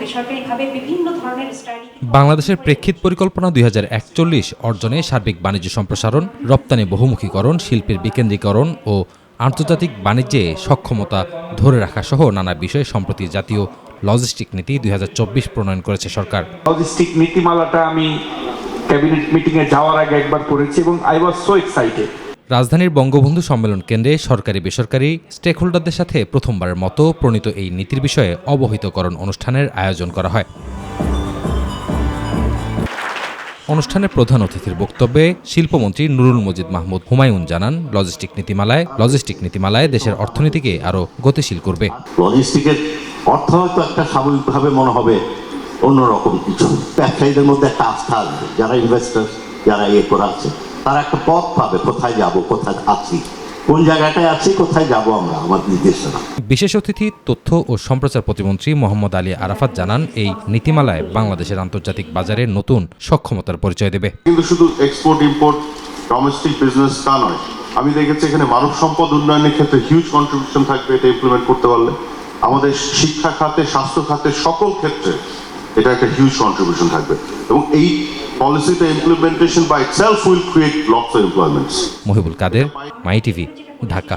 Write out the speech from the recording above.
বেসরকারিভাবে বিভিন্ন ধরনের স্টাডি। বাংলাদেশের প্রেক্ষিত পরিকল্পনা 2041 অর্জনে সার্বিক বাণিজ্য সম্প্রসারণ, রপ্তানি বহুমুখীকরণ, শিল্পের বিকেন্দ্রীকরণ ও আন্তর্জাতিক বাণিজ্যে সক্ষমতা ধরে রাখা সহ নানা বিষয়ে সম্প্রতি জাতীয় লজিস্টিক নীতি 2024 প্রণয়ন করেছে সরকার। লজিস্টিক নীতিমালাটা আমি ক্যাবিনেট মিটিংয়ে যাওয়ার আগে একবার পড়েছি এবং আই ওয়াজ সো এক্সাইটেড। রাজধানীর বঙ্গবন্ধু সম্মেলন কেন্দ্রে সরকারি বেসরকারি স্টেকহোল্ডারদের সাথে প্রথমবারের মতো প্রণীত এই নীতির বিষয়ে অবহিতকরণ অনুষ্ঠানের আয়োজন করা হয়। অনুষ্ঠানের প্রধান অতিথির বক্তব্যে শিল্পমন্ত্রী নুরুল মজিদ মাহমুদ হুমায়ুন জানান, লজিস্টিক নীতিমালায় দেশের অর্থনীতিকে আরও গতিশীল করবে। লজিস্টিকের অর্থ হয়তো একটা স্বাভাবিকভাবে মনে হবে অন্যরকম কিছু, ব্যবসায়ীদের মধ্যে একটা আস্থা আসবে, যারা ইনভেস্টার, যারা করে আছে তারা একটা পথ পাবে, কোথায় যাব, কোথায় আছি, কোন জায়গাটায় আছি, কোথায় যাব আমরা, আমার নির্দেশনা। বিশেষ অতিথি তথ্য ও সম্প্রচার প্রতিমন্ত্রী মোহাম্মদ আলী আরাফাত জানান, এই নীতিমালায় বাংলাদেশের আন্তর্জাতিক বাজারে নতুন সক্ষমতার পরিচয় দেবে। কিন্তু শুধু এক্সপোর্ট ইম্পোর্ট ডোমেস্টিক বিজনেস তা নয়, আমি দেখেছি এখানে মানব সম্পদ উন্নয়নের ক্ষেত্রে হিউজ কন্ট্রিবিউশন থাকবে এটা ইমপ্লিমেন্ট করতে পারলে। আমাদের শিক্ষা খাতে, স্বাস্থ্য খাতে, সকল ক্ষেত্রে এটা একটা হিউজ কন্ট্রিবিউশন থাকবে এবং এই পলিসিটা implementation by itself will create lots of employments. Mohibul Kader, my TV, Dhaka.